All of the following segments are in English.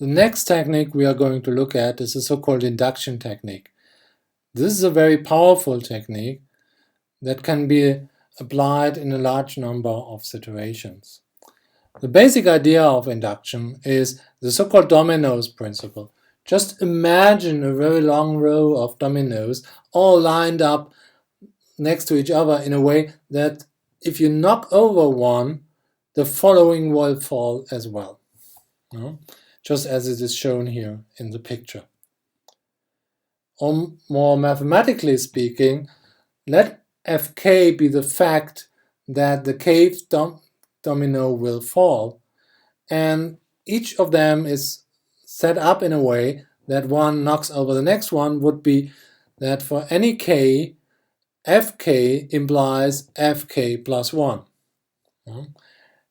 The next technique we are going to look at is the so-called induction technique. This is a very powerful technique that can be applied in a large number of situations. The basic idea of induction is the so-called dominoes principle. Just imagine a very long row of dominoes all lined up next to each other in a way that if you knock over one, the following will fall as well. Just as it is shown here in the picture. Or more mathematically speaking, let Fk be the fact that the kth domino will fall, and each of them is set up in a way that one knocks over the next one would be that for any k, Fk implies Fk plus 1.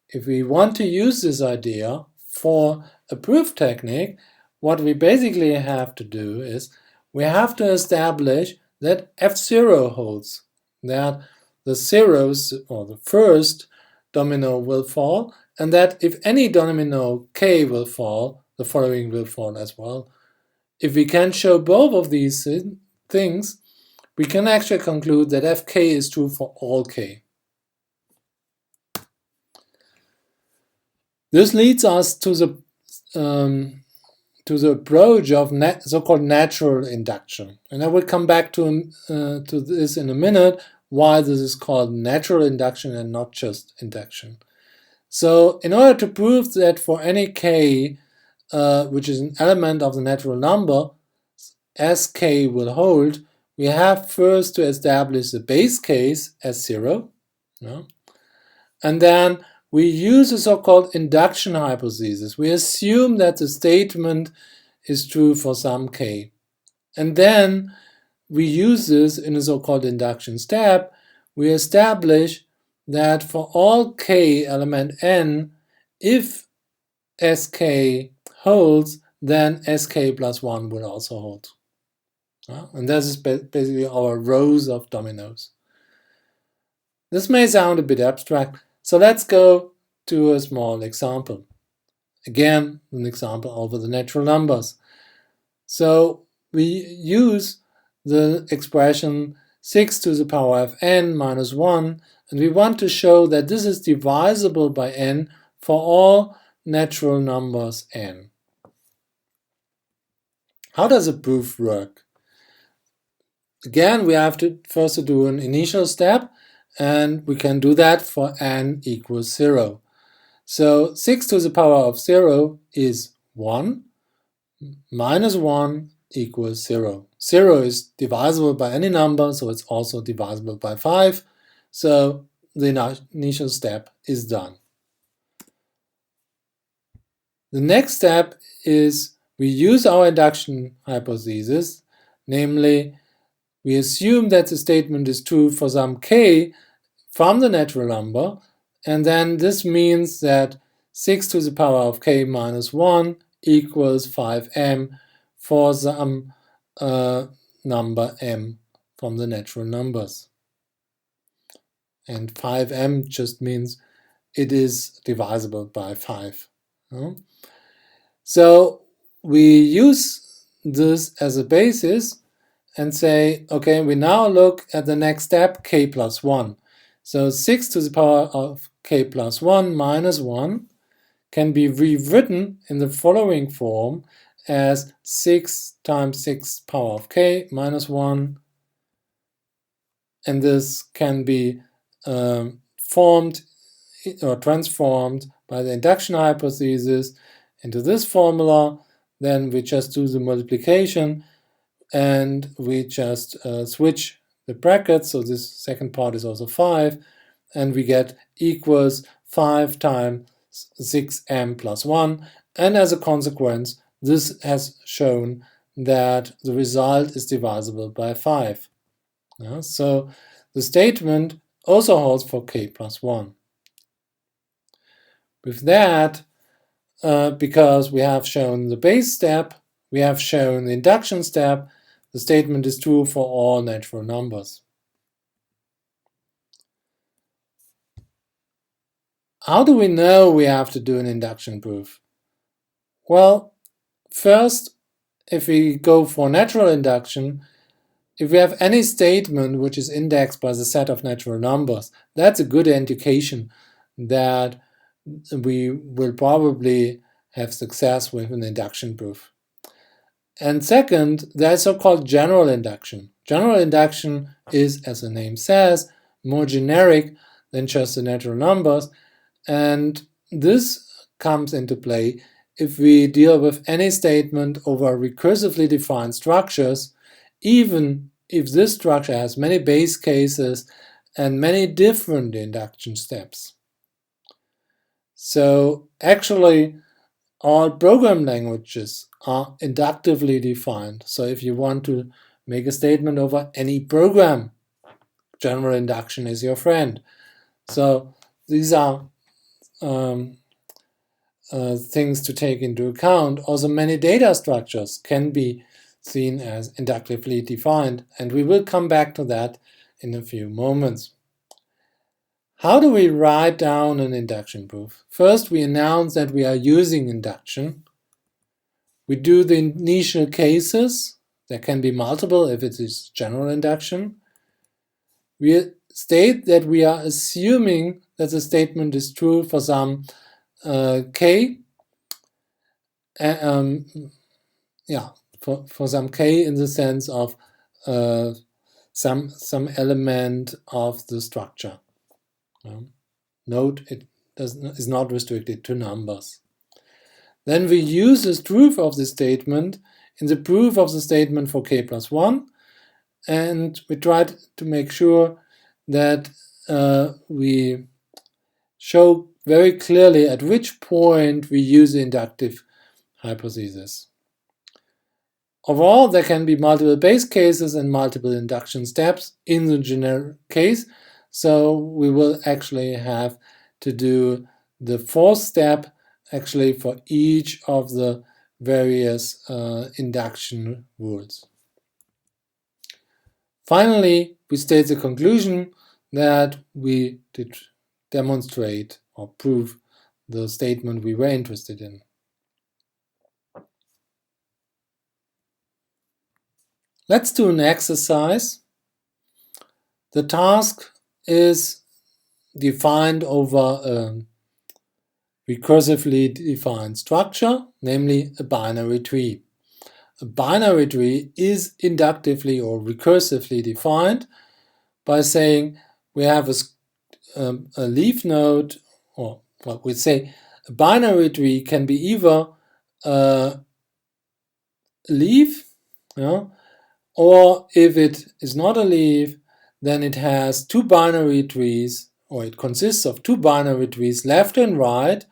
If we want to use this idea for a proof technique, what we basically have to do is we have to establish that F0 holds, that the zeros or the first domino will fall, and that if any domino k will fall, the following will fall as well. If we can show both of these things, we can actually conclude that Fk is true for all k. This leads us to the approach of so-called natural induction, and I will come back to this in a minute, why this is called natural induction and not just induction. So in order to prove that for any k, which is an element of the natural number, Sk will hold, we have first to establish the base case as 0, and then we use a so-called induction hypothesis. We assume that the statement is true for some k. And then we use this in a so-called induction step. We establish that for all k element n, if Sk holds, then Sk plus 1 will also hold. And this is basically our rows of dominoes. This may sound a bit abstract, so let's go to a small example. Again, an example over the natural numbers. So we use the expression 6 to the power of n minus 1, and we want to show that this is divisible by n for all natural numbers n. How does a proof work? Again, we have to first do an initial step, and we can do that for n equals 0. So 6 to the power of 0 is 1, minus 1 equals 0. 0 is divisible by any number, so it's also divisible by 5. So the initial step is done. The next step is we use our induction hypothesis, namely we assume that the statement is true for some k from the natural number, and then this means that 6 to the power of k minus 1 equals 5m for some number m from the natural numbers. And 5m just means it is divisible by 5. So we use this as a basis and say, okay, we now look at the next step, k plus 1. So 6 to the power of k plus 1 minus 1 can be rewritten in the following form as 6 times 6 power of k minus 1, and this can be formed or transformed by the induction hypothesis into this formula. Then we just do the multiplication and we just switch the brackets, so this second part is also 5, and we get equals 5 times 6m plus 1, and as a consequence this has shown that the result is divisible by 5. So the statement also holds for k plus 1. With that, because we have shown the base step, we have shown the induction step, the statement is true for all natural numbers. How do we know we have to do an induction proof? Well, first, if we go for natural induction, if we have any statement which is indexed by the set of natural numbers, that's a good indication that we will probably have success with an induction proof. And second, there's so-called general induction. General induction is, as the name says, more generic than just the natural numbers, and this comes into play if we deal with any statement over recursively defined structures, even if this structure has many base cases and many different induction steps. So actually, all program languages are inductively defined. So if you want to make a statement over any program, general induction is your friend. So these are things to take into account. Also, many data structures can be seen as inductively defined, and we will come back to that in a few moments. How do we write down an induction proof? First, we announce that we are using induction. We do the initial cases. There can be multiple if it is general induction. We state that we are assuming that the statement is true for some k, for some k in the sense of some element of the structure. Note it is not restricted to numbers. Then we use this proof of the statement in the proof of the statement for k plus 1, and we try to make sure that we show very clearly at which point we use the inductive hypothesis. Overall, there can be multiple base cases and multiple induction steps in the generic case, so we will actually have to do the fourth step actually for each of the various induction rules. Finally, we state the conclusion that we did demonstrate or prove the statement we were interested in. Let's do an exercise. The task is defined over a recursively defined structure, namely a binary tree. A binary tree is inductively or recursively defined by saying we have a leaf node, or what we say a binary tree can be either a leaf, or if it is not a leaf, then it has two binary trees, or it consists of two binary trees, left and right,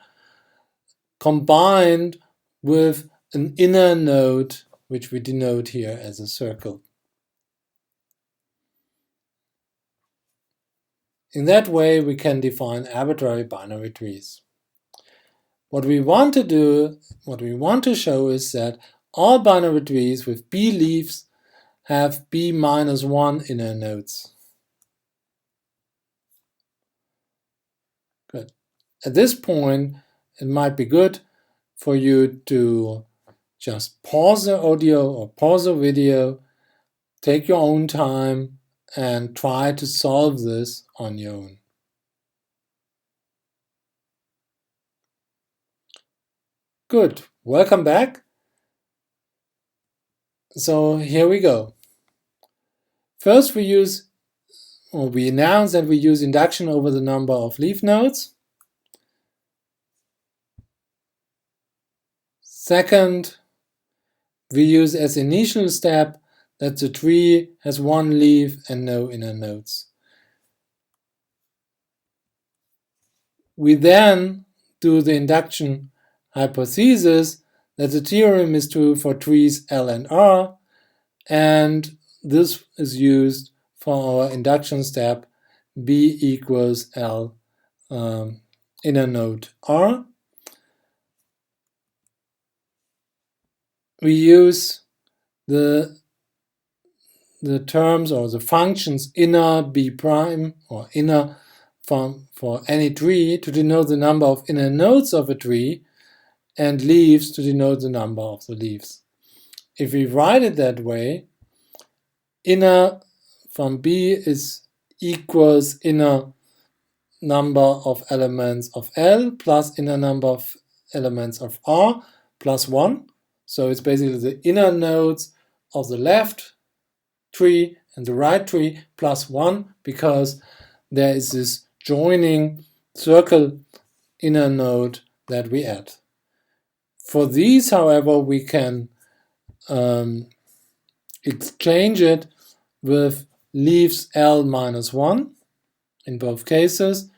combined with an inner node, which we denote here as a circle. In that way, we can define arbitrary binary trees. What we want to do, what we want to show is that all binary trees with b leaves have b minus 1 inner nodes. Good. At this point, it might be good for you to just pause the audio or pause the video, take your own time, and try to solve this on your own. Good. Welcome back. So here we go. First, we announce that we use induction over the number of leaf nodes. Second, we use as initial step that the tree has one leaf and no inner nodes. We then do the induction hypothesis that the theorem is true for trees L and R, and this is used for our induction step B equals L inner node R. We use the terms or the functions inner B prime or inner for any tree to denote the number of inner nodes of a tree, and leaves to denote the number of the leaves. If we write it that way, inner from B is equals inner number of elements of L plus inner number of elements of R plus 1. So it's basically the inner nodes of the left tree and the right tree plus 1, because there is this joining circle inner node that we add. For these, however, we can exchange it with leaves L minus 1 in both cases,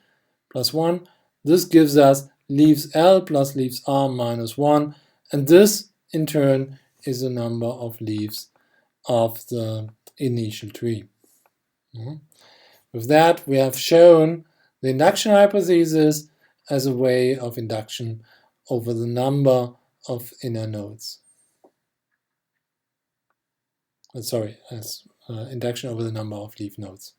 plus 1. This gives us leaves L plus leaves R minus 1, and this in turn is the number of leaves of the initial tree. With that, we have shown the induction hypothesis as a way of induction over the number of inner nodes. As induction over the number of leaf nodes.